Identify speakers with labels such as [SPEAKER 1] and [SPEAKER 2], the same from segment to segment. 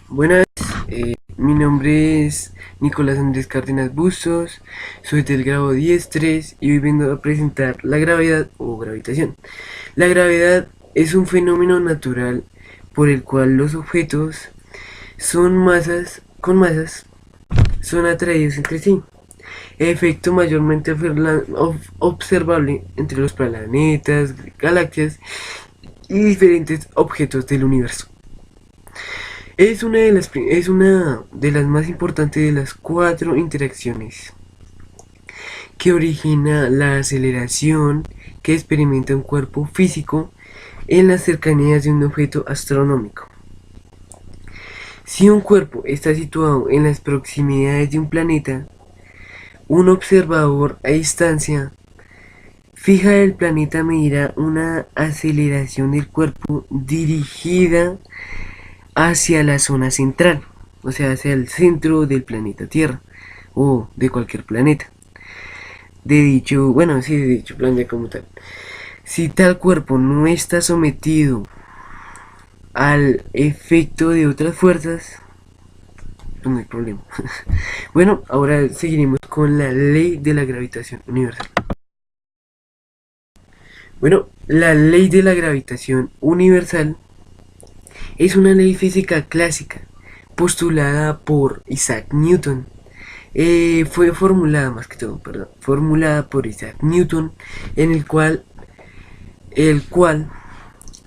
[SPEAKER 1] Buenas, mi nombre es Nicolás Andrés Cárdenas Bustos, soy del grado 10.3 y hoy vengo a presentar la gravedad o gravitación. La gravedad es un fenómeno natural por el cual los objetos con masas son atraídos entre sí. Efecto mayormente observable entre los planetas, galaxias y diferentes objetos del universo. Es una de las más importantes de las cuatro interacciones que origina la aceleración que experimenta un cuerpo físico en las cercanías de un objeto astronómico. Si un cuerpo está situado en las proximidades de un planeta, un observador a distancia fija del planeta medirá una aceleración del cuerpo dirigida hacia la zona central, o sea, hacia el centro del planeta Tierra o de cualquier planeta. De dicho planeta como tal. Si tal cuerpo no está sometido al efecto de otras fuerzas, pues no hay problema. Bueno, ahora seguiremos con la ley de la gravitación universal. Bueno, la ley de la gravitación universal es una ley física clásica postulada por Isaac Newton. Fue formulada más que todo, perdón, formulada por Isaac Newton, en el cual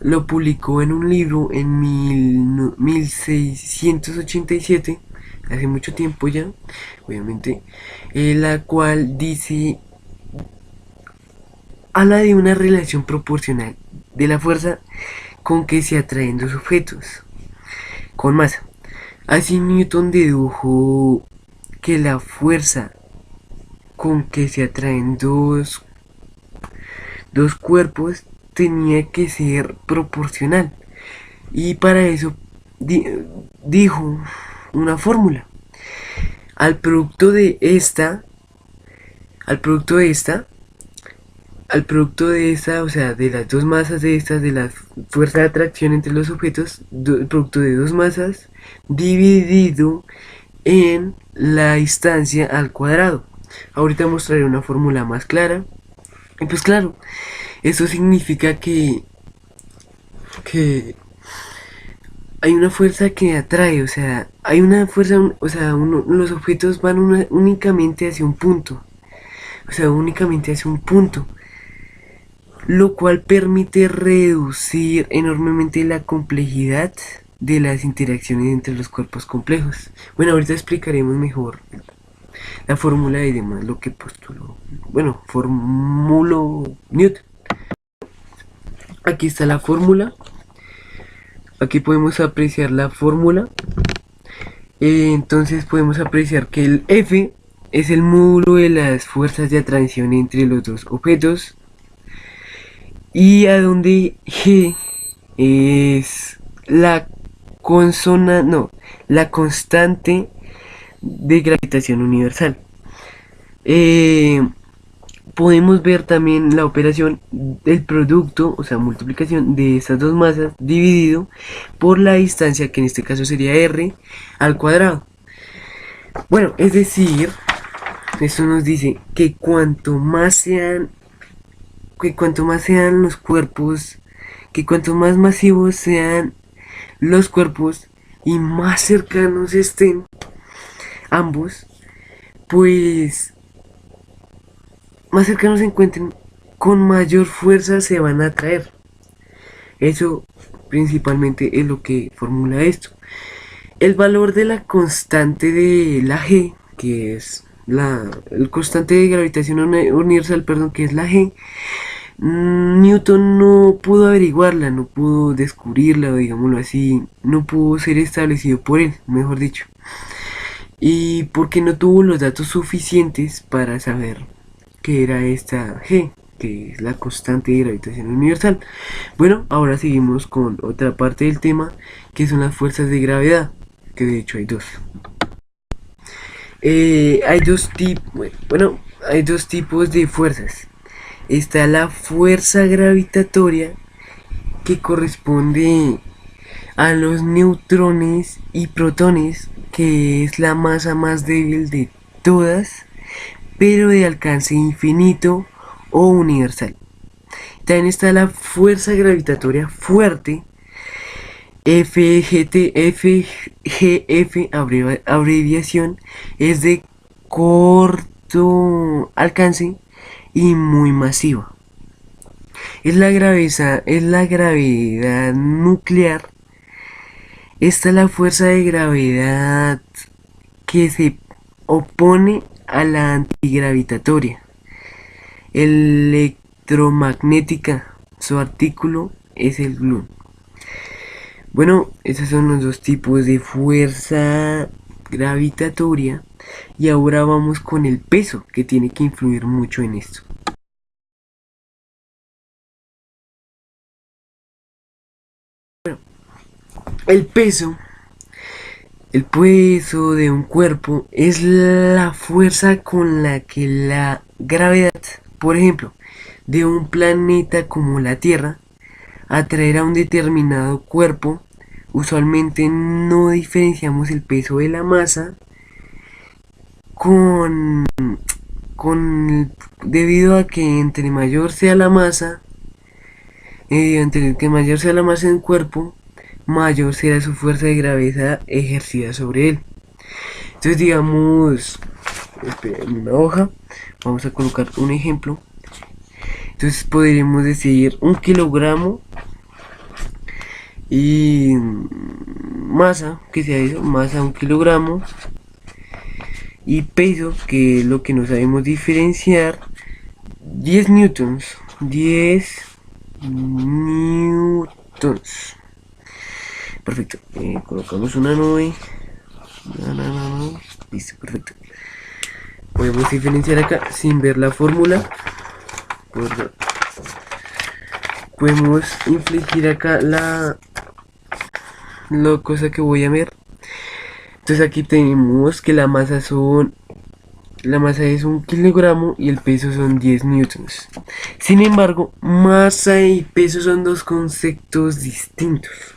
[SPEAKER 1] lo publicó en un libro en 1687, hace mucho tiempo ya, obviamente, la cual habla de una relación proporcional de la fuerza con que se atraen dos objetos con masa. Así Newton dedujo que la fuerza con que se atraen dos cuerpos tenía que ser proporcional. Y para eso dijo una fórmula. Al producto de esta, al producto de esta, al producto de esta, o sea, de las dos masas de estas, de la fuerza de atracción entre los objetos, el producto de dos masas dividido en la distancia al cuadrado. Ahorita mostraré una fórmula más clara. Y pues claro, eso significa que hay una fuerza que atrae, o sea, hay una fuerza, o sea, los objetos van únicamente hacia un punto, o sea, únicamente hacia un punto, lo cual permite reducir enormemente la complejidad de las interacciones entre los cuerpos complejos. Bueno, ahorita explicaremos mejor la fórmula y demás, lo que postuló, bueno, formuló Newton. Aquí está la fórmula. Aquí podemos apreciar la fórmula. Entonces podemos apreciar que el F es el módulo de las fuerzas de atracción entre los dos objetos. Y a donde G es la constante de gravitación universal. Podemos ver también la operación del producto, o sea, multiplicación de estas dos masas dividido por la distancia, que en este caso sería r al cuadrado. Bueno, es decir, esto nos dice que cuanto más sean los cuerpos, que cuanto más masivos sean los cuerpos y más cercanos estén ambos, pues más cercanos se encuentren, con mayor fuerza se van a atraer. Eso principalmente es lo que formula esto. El valor de la constante de la G, que es el constante de gravitación universal, perdón, que es la G, Newton no pudo averiguarla, no pudo descubrirla, digámoslo así, no pudo ser establecido por él, mejor dicho. Y porque no tuvo los datos suficientes para saber que era esta G, que es la constante de gravitación universal. Bueno, ahora seguimos con otra parte del tema, que son las fuerzas de gravedad, que de hecho hay dos. Hay dos tipos de fuerzas. Está la fuerza gravitatoria, que corresponde a los neutrones y protones, que es la masa más débil de todas, pero de alcance infinito o universal. También está la fuerza gravitatoria fuerte, FGF, abreviación, es de corto alcance y muy masiva. Es la gravedad nuclear. Esta es la fuerza de gravedad que se opone a la antigravitatoria. Electromagnética, su artículo es el gluón. Bueno, esos son los dos tipos de fuerza gravitatoria. Y ahora vamos con el peso, que tiene que influir mucho en esto. El peso, el peso de un cuerpo es la fuerza con la que la gravedad, por ejemplo, de un planeta como la Tierra, atraerá un determinado cuerpo. Usualmente no diferenciamos el peso de la masa con, debido a que entre mayor sea la masa, entre que mayor sea la masa en un cuerpo, mayor será su fuerza de gravedad ejercida sobre él. Entonces digamos, en una hoja, vamos a colocar un ejemplo. Entonces podríamos decir 1 kilogramo y masa, que sea eso, masa 1 kilogramo, y peso, que es lo que no sabemos diferenciar, 10 newtons. 10 newtons. Perfecto. Colocamos una nube. Listo, perfecto. Podemos diferenciar acá sin ver la fórmula. Podemos infligir acá la cosa que voy a ver. Entonces aquí tenemos que la masa es 1 kilogramo y el peso son 10 newtons. Sin embargo, masa y peso son dos conceptos distintos.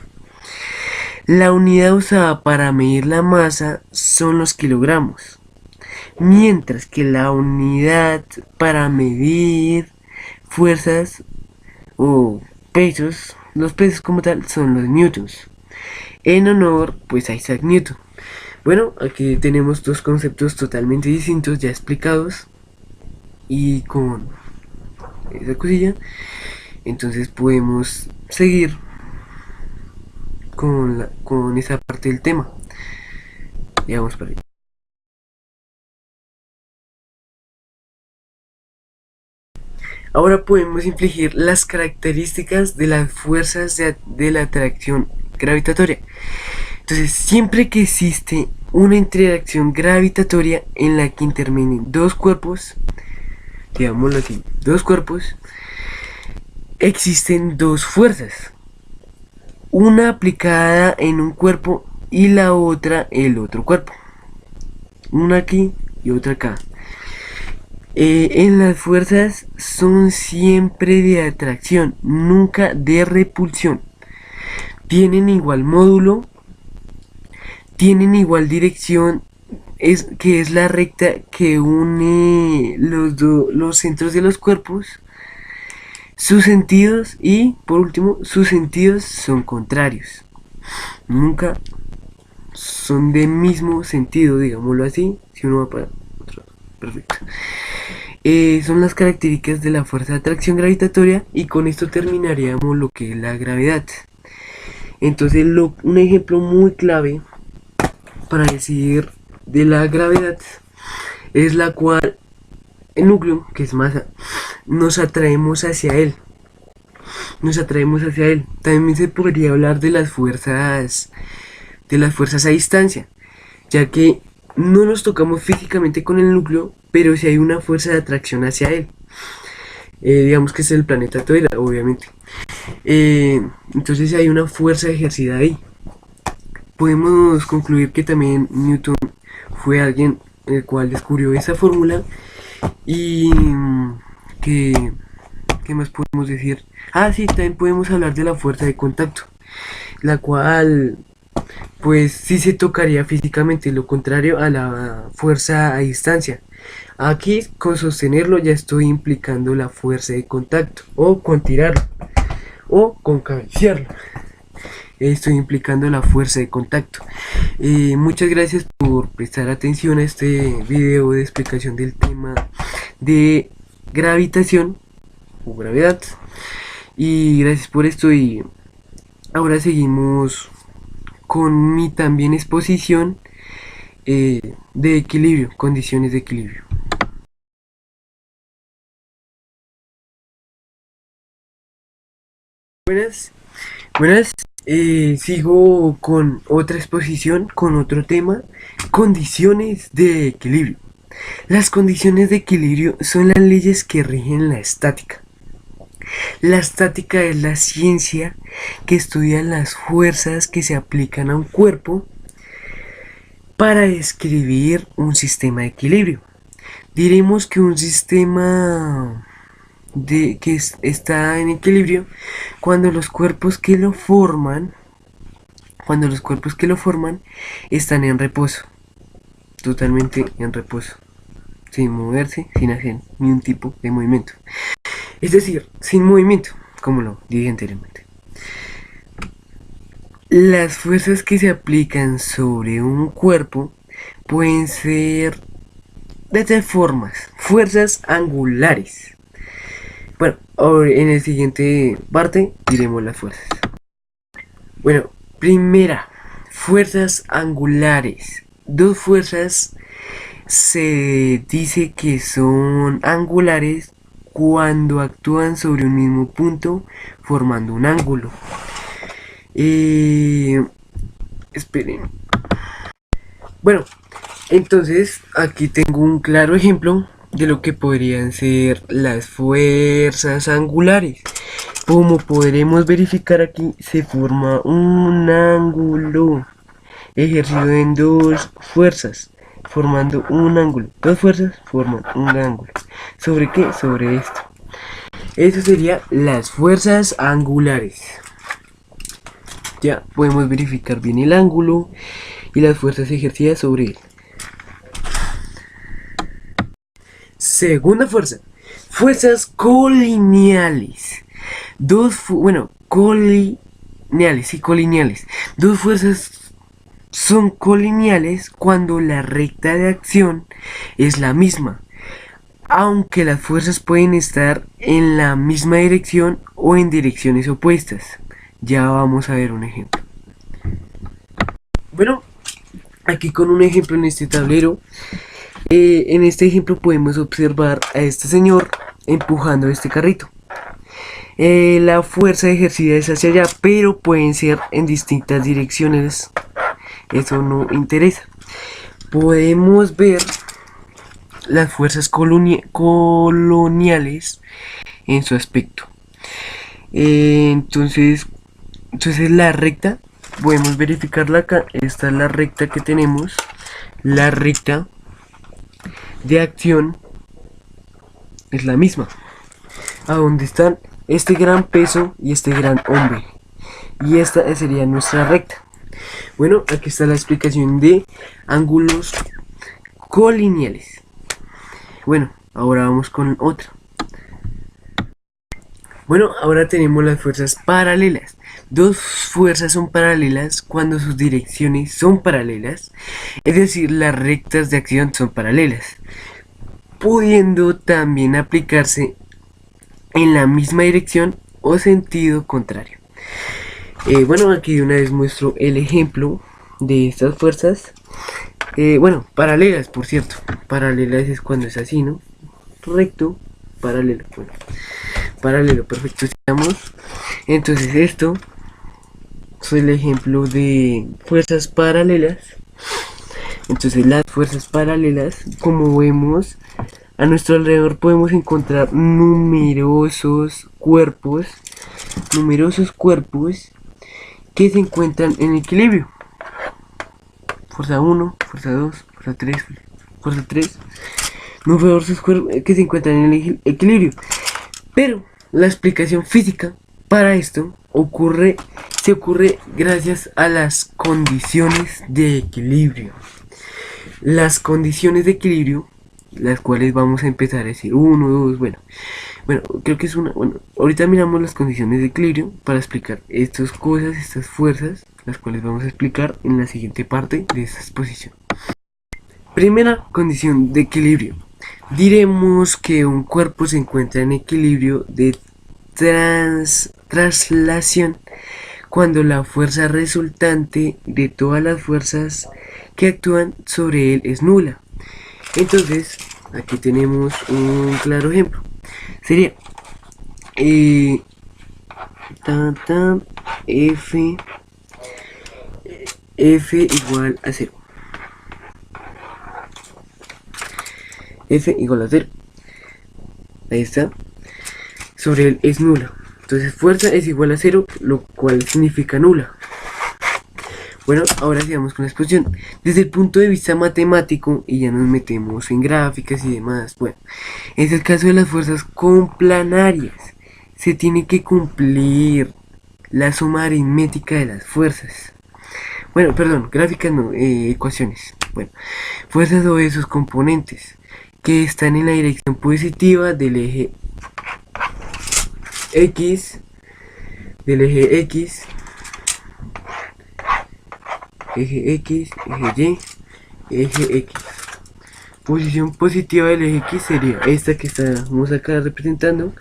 [SPEAKER 1] La unidad usada para medir la masa son los kilogramos, mientras que la unidad para medir fuerzas o pesos, los pesos como tal, son los newtons, en honor pues a Isaac Newton. Bueno, aquí tenemos dos conceptos totalmente distintos ya explicados, y con esa cosilla entonces podemos seguir con esa parte del tema. Ya vamos para ahí. Ahora podemos infligir las características de las fuerzas de la atracción gravitatoria. Entonces, siempre que existe una interacción gravitatoria en la que intervienen dos cuerpos, digámoslo así, dos cuerpos, existen dos fuerzas. Una aplicada en un cuerpo y la otra el otro cuerpo. Una aquí y otra acá. En las fuerzas son siempre de atracción, nunca de repulsión. Tienen igual módulo, tienen igual dirección, que es la recta que une los centros de los cuerpos. Sus sentidos, y por último, sus sentidos son contrarios. Nunca son de mismo sentido, digámoslo así. Si uno va para otro, perfecto. Son las características de la fuerza de atracción gravitatoria, y con esto terminaríamos lo que es la gravedad. Entonces un ejemplo muy clave para decir de la gravedad es la cual el núcleo, que es masa, nos atraemos hacia él. También se podría hablar de las fuerzas a distancia, ya que no nos tocamos físicamente con el núcleo, pero sí hay una fuerza de atracción hacia él. Digamos que es el planeta Tierra, obviamente. Entonces si hay una fuerza ejercida ahí. Podemos concluir que también Newton fue alguien el cual descubrió esa fórmula, y ¿qué más podemos decir? Sí, también podemos hablar de la fuerza de contacto, la cual pues sí se tocaría físicamente, lo contrario a la fuerza a distancia. Aquí con sostenerlo ya estoy implicando la fuerza de contacto, o con tirarlo, o con cabecearlo. Estoy implicando la fuerza de contacto. Muchas gracias por prestar atención a este video de explicación del tema de gravitación o gravedad. Y gracias por esto, y ahora seguimos con mi también exposición de equilibrio, condiciones de equilibrio. Buenas, buenas. Sigo con otra exposición, con otro tema, condiciones de equilibrio. Las condiciones de equilibrio son las leyes que rigen la estática. La estática es la ciencia que estudia las fuerzas que se aplican a un cuerpo para describir un sistema de equilibrio. Diremos que un sistema está en equilibrio cuando los cuerpos que lo forman están en reposo, totalmente en reposo, sin moverse, sin hacer ni un tipo de movimiento. Es decir, sin movimiento, como lo dije anteriormente. Las fuerzas que se aplican sobre un cuerpo pueden ser de tres formas. Fuerzas angulares. Bueno, ahora en el siguiente parte diremos las fuerzas. Bueno, primera, fuerzas angulares. Dos fuerzas se dice que son angulares cuando actúan sobre un mismo punto formando un ángulo. Esperen. Bueno, entonces aquí tengo un claro ejemplo de lo que podrían ser las fuerzas angulares. Como podremos verificar aquí, se forma un ángulo ejercido en dos fuerzas, formando un ángulo. Dos fuerzas forman un ángulo. ¿Sobre qué? Sobre esto. Eso serían las fuerzas angulares. Ya podemos verificar bien el ángulo y las fuerzas ejercidas sobre él. Segunda fuerza, fuerzas colineales. Colineales y colineales. Dos fuerzas son colineales cuando la recta de acción es la misma, aunque las fuerzas pueden estar en la misma dirección o en direcciones opuestas. Ya vamos a ver un ejemplo. Bueno, aquí con un ejemplo en este tablero. En este ejemplo podemos observar a este señor empujando este carrito. La fuerza ejercida es hacia allá, pero pueden ser en distintas direcciones. Eso no interesa. Podemos ver las fuerzas coloniales en su aspecto. Entonces la recta, podemos verificarla acá. Esta es la recta que tenemos. La recta de acción es la misma, a donde están este gran peso y este gran hombre, y esta sería nuestra recta. Bueno, aquí está la explicación de ángulos colineales. Bueno, ahora vamos con otra. Bueno, ahora tenemos las fuerzas paralelas. Dos fuerzas son paralelas cuando sus direcciones son paralelas, es decir, las rectas de acción son paralelas, pudiendo también aplicarse en la misma dirección o sentido contrario. Bueno, aquí de una vez muestro el ejemplo de estas fuerzas. Bueno, paralelas, por cierto. Paralelas es cuando es así, ¿no? Recto, paralelo. Bueno, paralelo, perfecto. Entonces esto es el ejemplo de fuerzas paralelas. Entonces las fuerzas paralelas, como vemos, a nuestro alrededor podemos encontrar numerosos cuerpos que se encuentran en equilibrio. Fuerza 1, fuerza 2, fuerza 3, numerosos cuerpos que se encuentran en el equilibrio. Pero la explicación física Para esto se ocurre gracias a las condiciones de equilibrio. Las condiciones de equilibrio, las cuales vamos a empezar a decir 1, 2, bueno, creo que es una, bueno, ahorita miramos las condiciones de equilibrio para explicar estas cosas, estas fuerzas, las cuales vamos a explicar en la siguiente parte de esta exposición. Primera condición de equilibrio. Diremos que un cuerpo se encuentra en equilibrio de traslación cuando la fuerza resultante de todas las fuerzas que actúan sobre él es nula. Entonces, aquí tenemos un claro ejemplo. Sería F igual a 0. F igual a 0. Ahí está. Sobre él es nula. Entonces fuerza es igual a 0, lo cual significa nula. Bueno, ahora sigamos con la exposición. Desde el punto de vista matemático, y ya nos metemos en gráficas y demás, bueno, es el caso de las fuerzas complanarias. Se tiene que cumplir la suma aritmética de las fuerzas. Bueno, perdón, gráficas no, ecuaciones. Bueno, fuerzas o de sus componentes que están en la dirección positiva del eje X, eje X, eje Y, eje X. Posición positiva del eje X sería esta que estamos acá representando.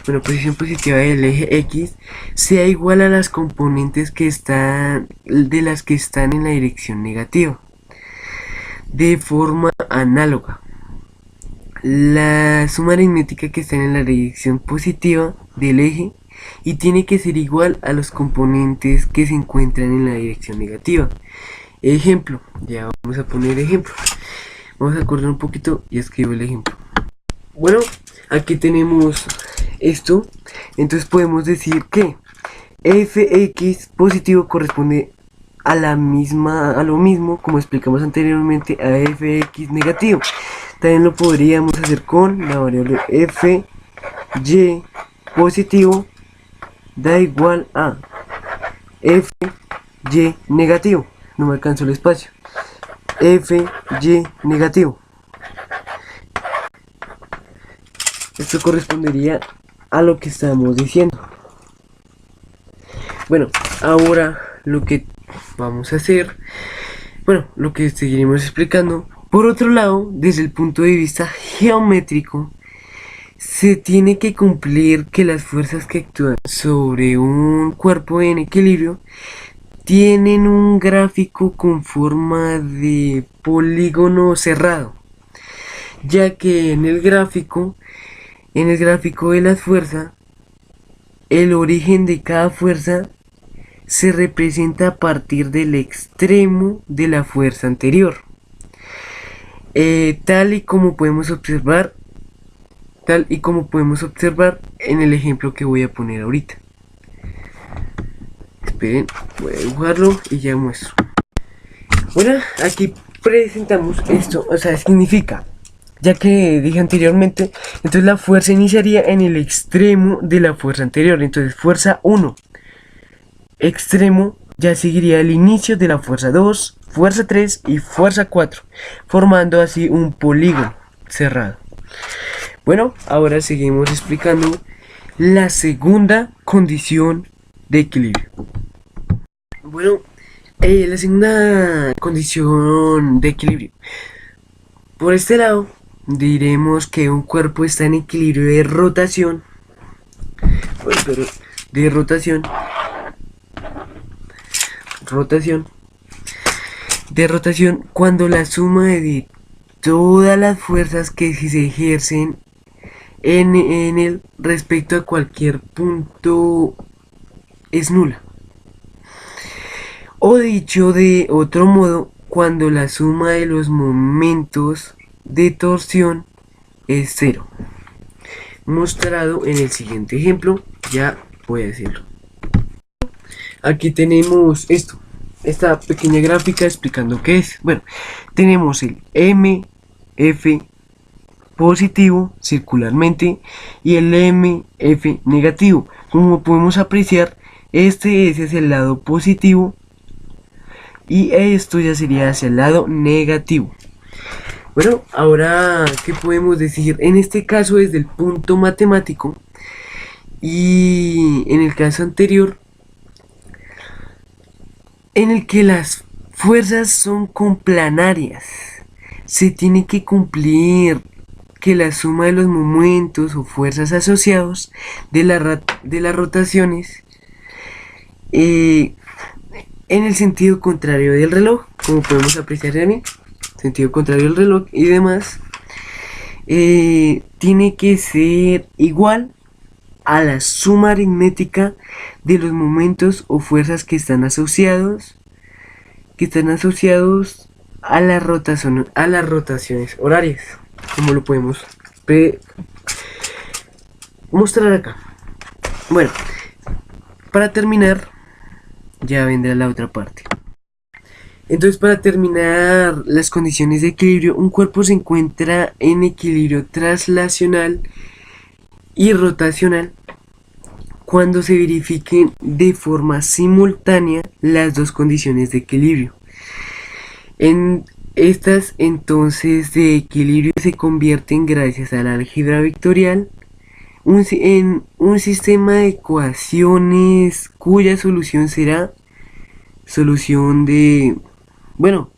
[SPEAKER 1] Bueno, posición positiva del eje X sea igual a las componentes que están en la dirección negativa. De forma análoga, la suma aritmética que está en la dirección positiva del eje y tiene que ser igual a los componentes que se encuentran en la dirección negativa. Ejemplo, ya vamos a poner ejemplo. Vamos a acordar un poquito y escribo el ejemplo. Bueno, aquí tenemos esto, entonces podemos decir que Fx positivo corresponde a lo mismo como explicamos anteriormente a Fx negativo. También lo podríamos hacer con la variable Fy positivo da igual a Fy negativo. No me alcanzó el espacio. Fy negativo. Esto correspondería a lo que estamos diciendo. Bueno, ahora lo que vamos a hacer, lo que seguiremos explicando. Por otro lado, desde el punto de vista geométrico, se tiene que cumplir que las fuerzas que actúan sobre un cuerpo en equilibrio tienen un gráfico con forma de polígono cerrado, ya que en el gráfico de las fuerzas, el origen de cada fuerza se representa a partir del extremo de la fuerza anterior. Tal y como podemos observar en el ejemplo que voy a poner ahorita. Esperen, voy a dibujarlo y ya muestro. Bueno, aquí presentamos esto, o sea, significa, ya que dije anteriormente, entonces la fuerza iniciaría en el extremo de la fuerza anterior. Entonces fuerza 1, extremo, ya seguiría el inicio de la fuerza 2, fuerza 3 y fuerza 4, formando así un polígono cerrado. Bueno, ahora seguimos explicando la segunda condición de equilibrio. Bueno, la segunda condición de equilibrio. Por este lado, diremos que un cuerpo está en equilibrio de rotación. De rotación cuando la suma de todas las fuerzas que se ejercen en él respecto a cualquier punto es nula. O dicho de otro modo, cuando la suma de los momentos de torsión es 0. Mostrado en el siguiente ejemplo, ya voy a decirlo. Aquí tenemos esta pequeña gráfica explicando qué es. Bueno, tenemos el MF positivo circularmente y el MF negativo, Como podemos apreciar, este es hacia el lado positivo y esto ya sería hacia el lado negativo. Bueno, ahora, ¿qué podemos decir? En este caso, desde el punto matemático, y en el caso anterior, en el que las fuerzas son complanarias, se tiene que cumplir que la suma de los momentos o fuerzas asociados de las rotaciones eh, en el sentido contrario del reloj, como podemos apreciar en el sentido contrario del reloj y demás, tiene que ser igual a la suma aritmética de los momentos o fuerzas que están asociados a a las rotaciones horarias, como lo podemos mostrar acá. Bueno, para terminar, ya vendrá la otra parte. Entonces, para terminar las condiciones de equilibrio, un cuerpo se encuentra en equilibrio traslacional y rotacional cuando se verifiquen de forma simultánea las dos condiciones de equilibrio. En estas entonces de equilibrio se convierten gracias al álgebra vectorial en un sistema de ecuaciones cuya solución será solución de, bueno,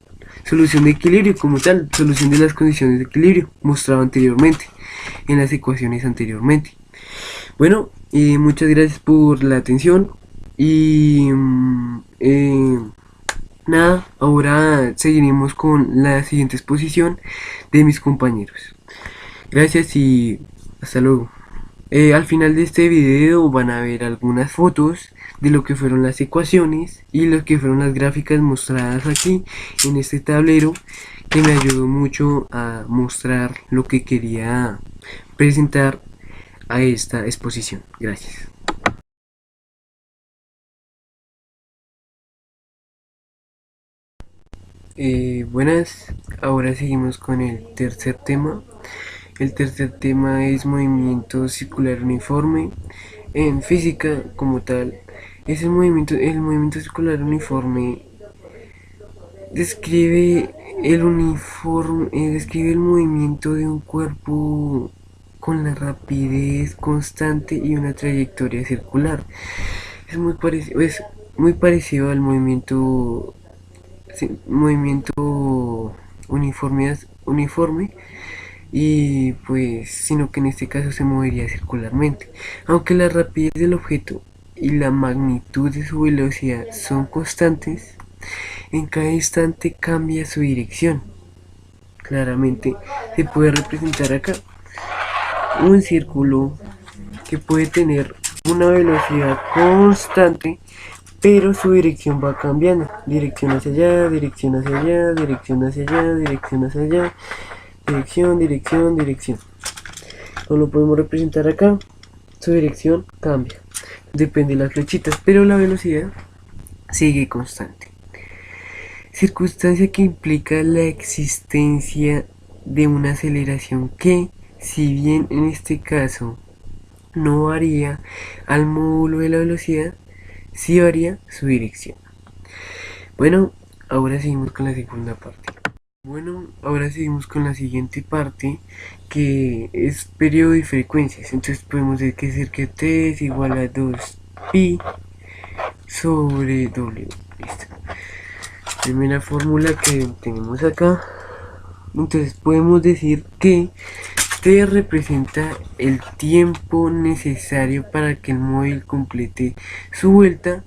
[SPEAKER 1] solución de equilibrio como tal, solución de las condiciones de equilibrio mostrado anteriormente, en las ecuaciones anteriormente. Bueno, muchas gracias por la atención y nada, ahora seguiremos con la siguiente exposición de mis compañeros. Gracias y hasta luego. Al final de este video van a ver algunas fotos de lo que fueron las ecuaciones y lo que fueron las gráficas mostradas aquí en este tablero, que me ayudó mucho a mostrar lo que quería presentar a esta exposición. Gracias. Buenas, ahora seguimos con el tercer tema. El tercer tema es movimiento circular uniforme. En física, como tal, es el movimiento circular uniforme describe describe el movimiento de un cuerpo con la rapidez constante y una trayectoria circular. Es muy parecido al movimiento uniforme, y pues sino que en este caso se movería circularmente, aunque la rapidez del objeto y la magnitud de su velocidad son constantes. En cada instante cambia su dirección. Claramente se puede representar acá un círculo que puede tener una velocidad constante, pero su dirección va cambiando, dirección hacia allá, dirección hacia allá, dirección hacia allá, dirección hacia allá, dirección. Como lo podemos representar acá, su dirección cambia, depende de las flechitas, pero la velocidad sigue constante. Circunstancia que implica la existencia de una aceleración que, si bien en este caso no varía al módulo de la velocidad, sí varía su dirección. Bueno, ahora seguimos con la segunda parte. Bueno, ahora seguimos con la siguiente parte, que es periodo y frecuencias. Entonces podemos decir que T es igual a 2pi sobre W. Listo. Primera fórmula que tenemos acá. Entonces podemos decir que T representa el tiempo necesario para que el móvil complete su vuelta,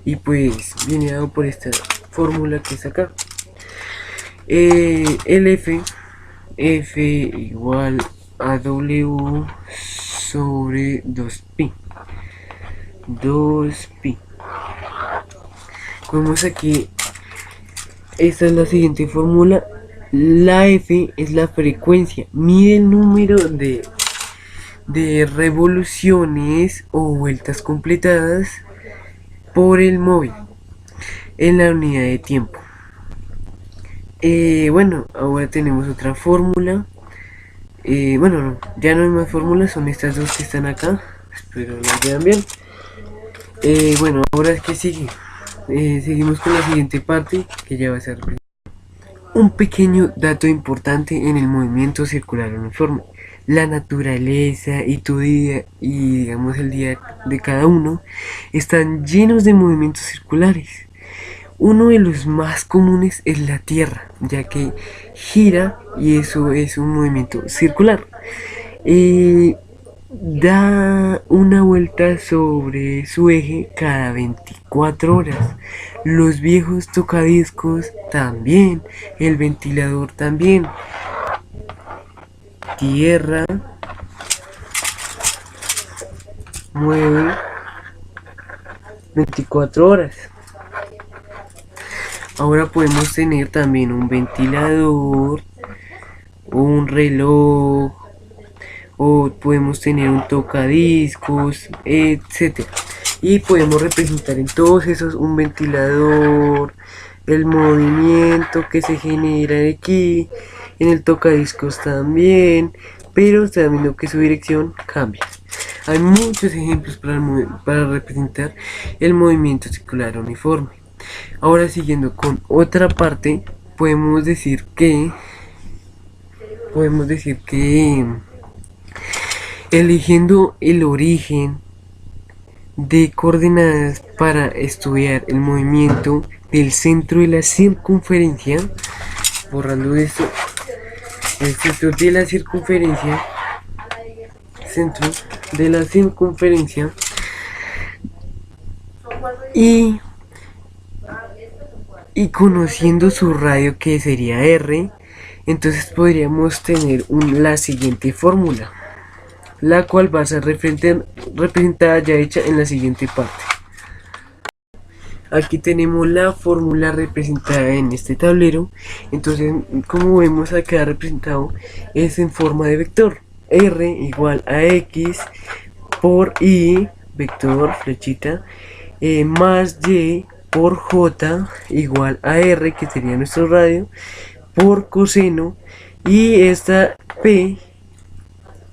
[SPEAKER 1] y pues viene dado por esta fórmula que es acá. El F igual a W sobre 2pi. Vemos aquí, esta es la siguiente fórmula. La F es la frecuencia, mide el número de revoluciones o vueltas completadas por el móvil en la unidad de tiempo. Bueno, ahora tenemos otra fórmula. Bueno, no, ya no hay más fórmulas, son estas dos que están acá. espero la vean bien. Bueno, ahora es que sigue. Seguimos con la siguiente parte que ya va a ser un pequeño dato importante en el movimiento circular uniforme. La naturaleza y tu día y digamos el día de cada uno están llenos de movimientos circulares. Uno de los más comunes es la Tierra, ya que gira y eso es un movimiento circular. Da una vuelta sobre su eje cada 24 horas. Los viejos tocadiscos también, el ventilador también. Tierra mueve 24 horas. Ahora podemos tener también un ventilador, un reloj, o podemos tener un tocadiscos, etcétera. Y podemos representar en todos esos un ventilador, el movimiento que se genera de aquí, en el tocadiscos también, pero sabiendo que su dirección cambia. Hay muchos ejemplos para representar el movimiento circular uniforme. Ahora siguiendo con otra parte, podemos decir que eligiendo el origen de coordenadas para estudiar el movimiento del centro de la circunferencia, borrando esto, el centro de la circunferencia, y conociendo su radio, que sería R, entonces podríamos tener la siguiente fórmula, la cual va a ser representada ya hecha en la siguiente parte. Aquí tenemos la fórmula representada en este tablero. Entonces, como vemos acá representado, es en forma de vector. R igual a X por Y, vector, flechita, más Y por J igual a R, que sería nuestro radio, por coseno, y esta P,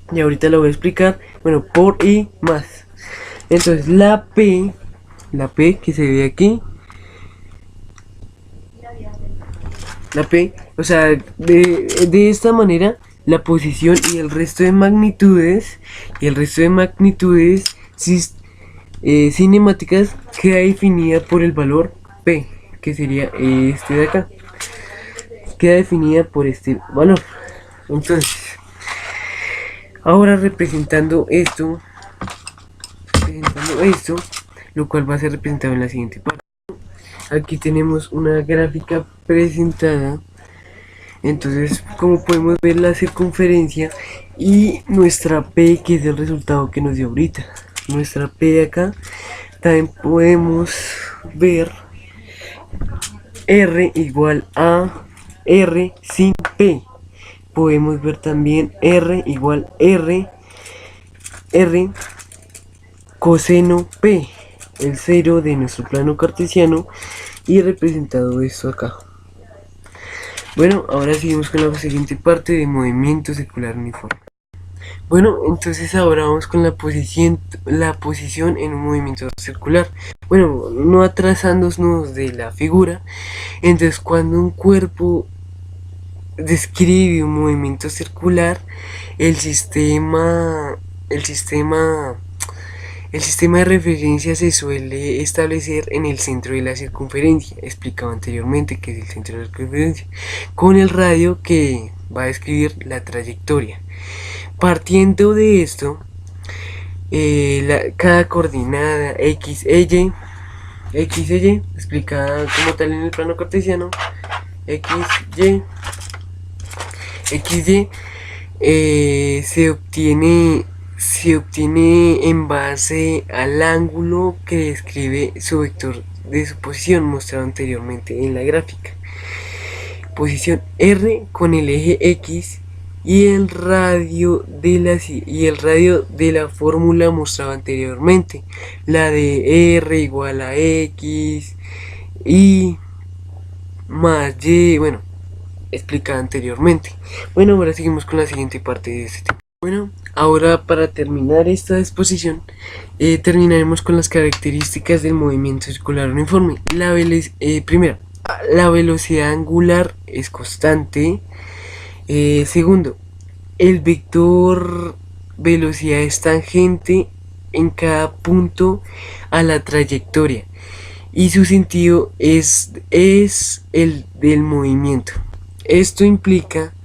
[SPEAKER 1] y ahorita lo voy a explicar, bueno, por I más. Entonces la P que se ve aquí, la P, o sea, de esta manera la posición y el resto de magnitudes cinemáticas queda definida por el valor P, que sería este de acá, queda definida por este valor. Entonces, ahora representando esto, lo cual va a ser representado en la siguiente parte. Aquí tenemos una gráfica presentada. Entonces, como podemos ver, la circunferencia y nuestra P, que es el resultado que nos dio ahorita, nuestra P de acá. También podemos ver R igual a R sin P. Podemos ver también R igual R coseno P, el cero de nuestro plano cartesiano, y representado esto acá. Bueno, ahora seguimos con la siguiente parte de movimiento circular uniforme. Bueno, entonces ahora vamos con la posición en un movimiento circular. Bueno, no atrasándonos de la figura. Entonces, cuando un cuerpo describe un movimiento circular, el sistema de referencia se suele establecer en el centro de la circunferencia, explicado anteriormente que es el centro de la circunferencia, con el radio que va a describir la trayectoria. Partiendo de esto, cada coordenada X, Y, explicada como tal en el plano cartesiano, XY, se obtiene en base al ángulo que describe su vector de su posición, mostrado anteriormente en la gráfica. Posición R con el eje X y el radio de la fórmula mostrada anteriormente, la de R igual a X y más Y, bueno, explicada anteriormente. Bueno, ahora seguimos con la siguiente parte de este tema. Bueno, ahora para terminar esta exposición, terminaremos con las características del movimiento circular uniforme. Primero, la velocidad angular es constante. Segundo, el vector velocidad es tangente en cada punto a la trayectoria y su sentido es el del movimiento. Esto implica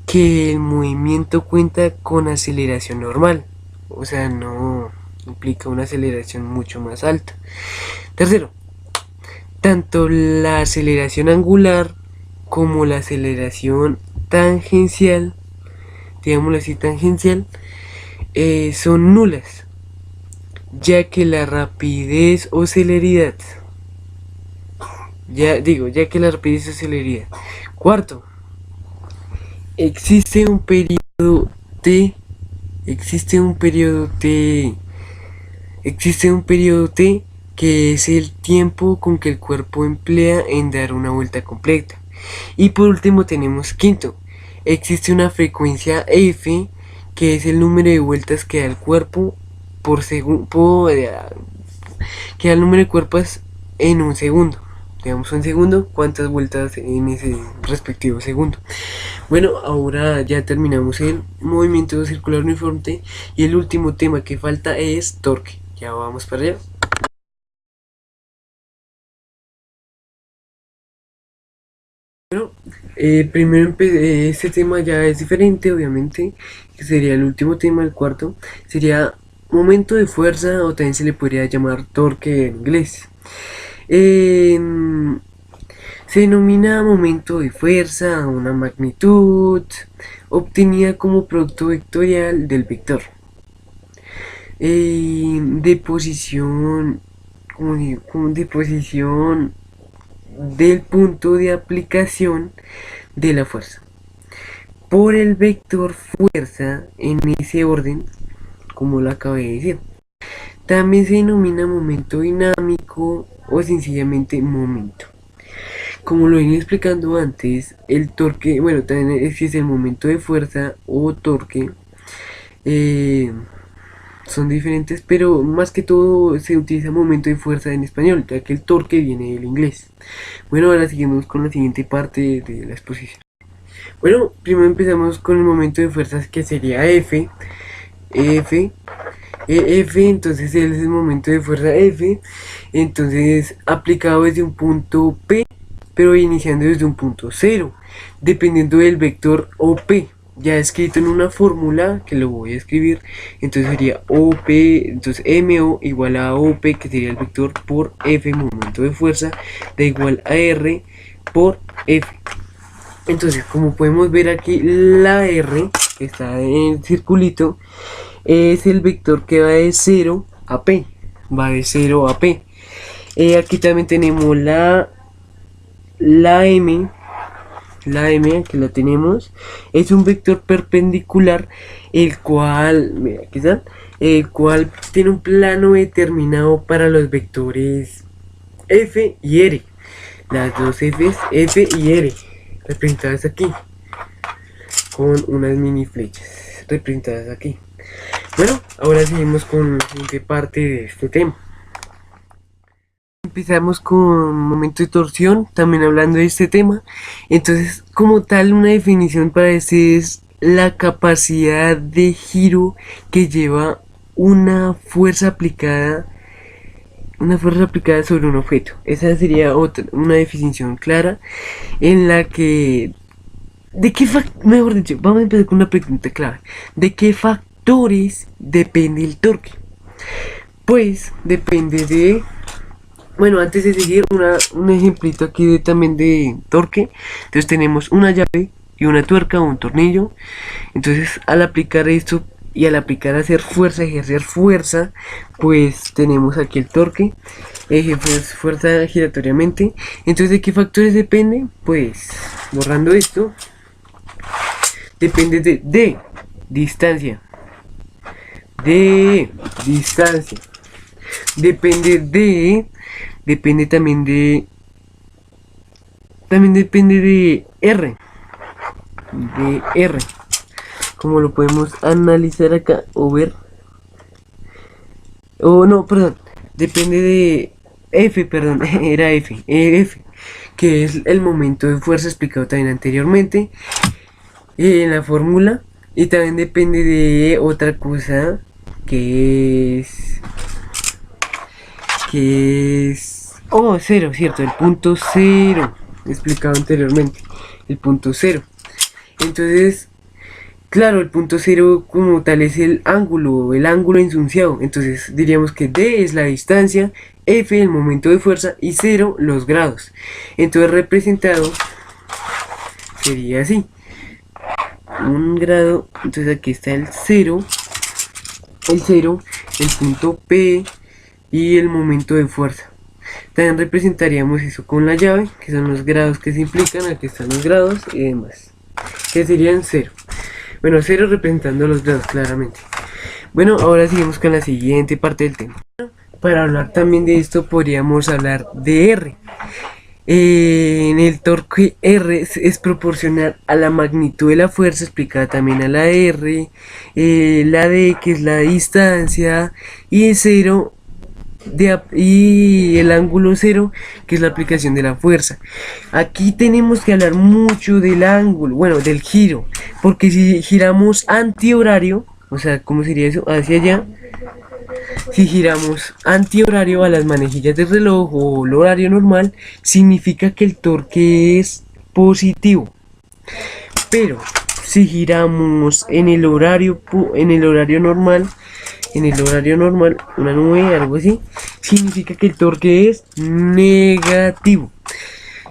[SPEAKER 1] que el movimiento cuenta con aceleración normal, o sea, no implica una aceleración mucho más alta. Tercero, tanto la aceleración angular como la aceleración tangencial, digámoslo así, tangencial, son nulas, ya que la rapidez o celeridad, ya que la rapidez o celeridad. Cuarto, existe un periodo T, existe un periodo T, existe un periodo T que es el tiempo con que el cuerpo emplea en dar una vuelta completa. Y por último tenemos quinto, existe una frecuencia F que es el número de vueltas que da el cuerpo por segundo, que da el número de cuerpos en un segundo. Digamos un segundo, cuántas vueltas en ese respectivo segundo. Bueno, ahora ya terminamos el movimiento circular uniforme y el último tema que falta es torque. Ya vamos para allá. Bueno, primero este tema ya es diferente, obviamente, que sería el último tema, el cuarto, sería momento de fuerza o también se le podría llamar torque en inglés. Eh, Se denomina momento de fuerza a una magnitud obtenida como producto vectorial del vector de posición, como de posición del punto de aplicación de la fuerza por el vector fuerza en ese orden, como lo acabé de decir. También se denomina momento dinámico o sencillamente momento. Como lo venía explicando antes, el torque, bueno, también existe el momento de fuerza o torque. eh, Son diferentes, pero más que todo se utiliza momento de fuerza en español, ya que el torque viene del inglés. Bueno, ahora seguimos con la siguiente parte de la exposición. Bueno, primero empezamos con el momento de fuerzas que sería F. F, F, entonces es el momento de fuerza F, entonces aplicado desde un punto P, pero iniciando desde un punto cero, dependiendo del vector OP, ya escrito en una fórmula que lo voy a escribir, entonces sería OP, entonces MO igual a OP, que sería el vector por F, momento de fuerza, da igual a R por F. Entonces, como podemos ver aquí, la R, que está en el circulito, es el vector que va de 0 a P. Va de 0 a P. Aquí también tenemos la M. La M, aquí la tenemos. Es un vector perpendicular, el cual, mira, aquí está, el cual tiene un plano determinado para los vectores F y R. Las dos F's, F y R, representadas aquí, con unas mini flechas representadas aquí. Bueno, ahora seguimos con la siguiente parte de este tema. Empezamos con momento de torsión, también hablando de este tema. Entonces, como tal, una definición para este es la capacidad de giro que lleva una fuerza aplicada sobre un objeto. Esa sería una definición clara en la que mejor dicho, vamos a empezar con una pregunta clave. ¿De qué factores depende el torque? Pues depende de... Bueno, antes de seguir, un ejemplito aquí también de torque. Entonces tenemos una llave y una tuerca o un tornillo. Entonces al aplicar esto y al aplicar hacer fuerza, ejercer fuerza, pues tenemos aquí el torque. Fuerza giratoriamente. Entonces, ¿de qué factores depende? Pues borrando esto, depende de distancia. De distancia. Depende también de... También depende de R. De R. como lo podemos analizar acá o ver. O no, perdón, depende de F, perdón, era F, que es el momento de fuerza explicado también anteriormente en la fórmula. Y también depende de otra cosa que cero, cierto, el punto cero, explicado anteriormente, el punto cero. Entonces, claro, el punto cero como tal es el ángulo enunciado. Entonces diríamos que D es la distancia, F el momento de fuerza y cero los grados. Entonces representado sería así. Un grado, entonces aquí está el cero, el punto P y el momento de fuerza. También representaríamos eso con la llave, que son los grados que se implican, aquí están los grados y demás, que serían cero. Bueno, cero representando los grados claramente. Bueno, ahora seguimos con la siguiente parte del tema. Para hablar también de esto podríamos hablar de R. En el torque R es proporcional a la magnitud de la fuerza explicada también a la R, la D que es la distancia y cero y el ángulo cero que es la aplicación de la fuerza. Aquí tenemos que hablar mucho del ángulo, bueno, del giro, porque si giramos antihorario, o sea, ¿cómo sería eso? Hacia allá. Si giramos antihorario a las manejillas del reloj o el horario normal, significa que el torque es positivo. Pero si giramos en el horario normal, una nube, algo así, significa que el torque es negativo.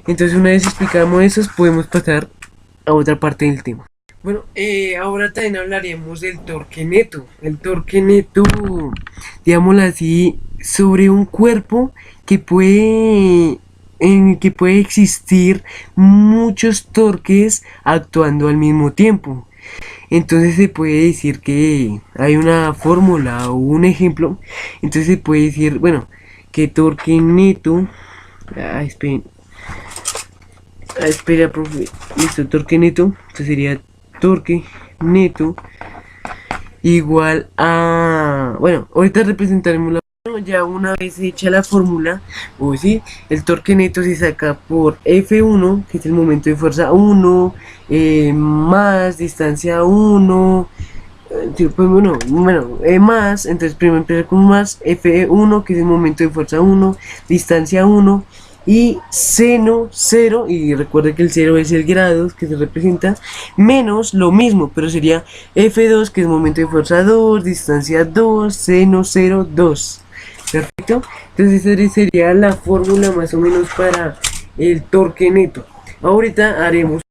[SPEAKER 1] Entonces, una vez explicamos eso, podemos pasar a otra parte del tema. Bueno, ahora también hablaremos del torque neto. El torque neto, digámoslo así, sobre un cuerpo que en el que puede existir muchos torques actuando al mismo tiempo. Entonces se puede decir que hay una fórmula o un ejemplo. Entonces se puede decir, bueno, que torque neto. Espera, profe. Listo, torque neto. Esto sería torque neto igual a... Bueno, ahorita representaremos la... Ya una vez hecha la fórmula, o sí, el torque neto se saca por F1, que es el momento de fuerza 1, más distancia 1, pues más, entonces primero empieza con más, F1, que es el momento de fuerza 1, distancia 1, y seno 0, y recuerde que el 0 es el grado que se representa, menos lo mismo, pero sería F2, que es momento de fuerza 2, distancia 2, seno 0, 2. Perfecto, entonces esa sería la fórmula más o menos para el torque neto. Ahorita haremos,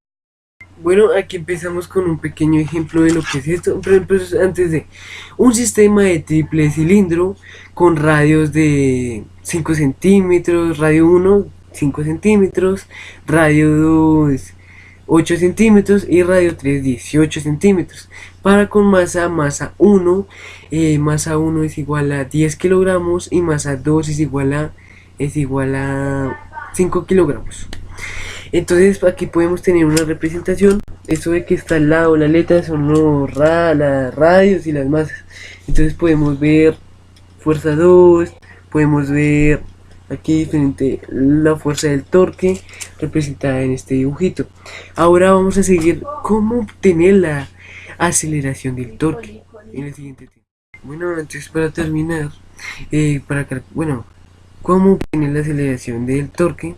[SPEAKER 1] bueno, aquí empezamos con un pequeño ejemplo de lo que es esto. Por ejemplo, antes de un sistema de triple cilindro con radios de 5 centímetros, radio 1 5 centímetros, radio 2 8 centímetros y radio 3 18 centímetros. Para con masa 1, masa 1 es igual a 10 kilogramos y masa 2 es igual a 5 kilogramos. Entonces aquí podemos tener una representación. Eso de que está al lado la letra son las radios y las masas. Entonces podemos ver fuerza 2, podemos ver aquí diferente la fuerza del torque representada en este dibujito. Ahora vamos a seguir cómo obtener la aceleración del torque en el siguiente tema. Bueno, antes para terminar, cómo obtener la aceleración del torque.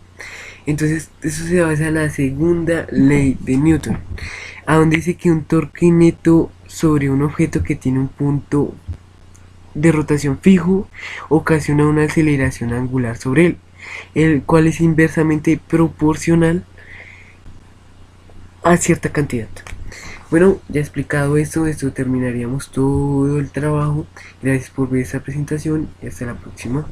[SPEAKER 1] Entonces eso se basa en la segunda ley de Newton, a donde dice que un torque neto sobre un objeto que tiene un punto de rotación fijo ocasiona una aceleración angular sobre él, el cual es inversamente proporcional a cierta cantidad. Bueno, ya explicado esto terminaríamos todo el trabajo. Gracias por ver esta presentación y hasta la próxima.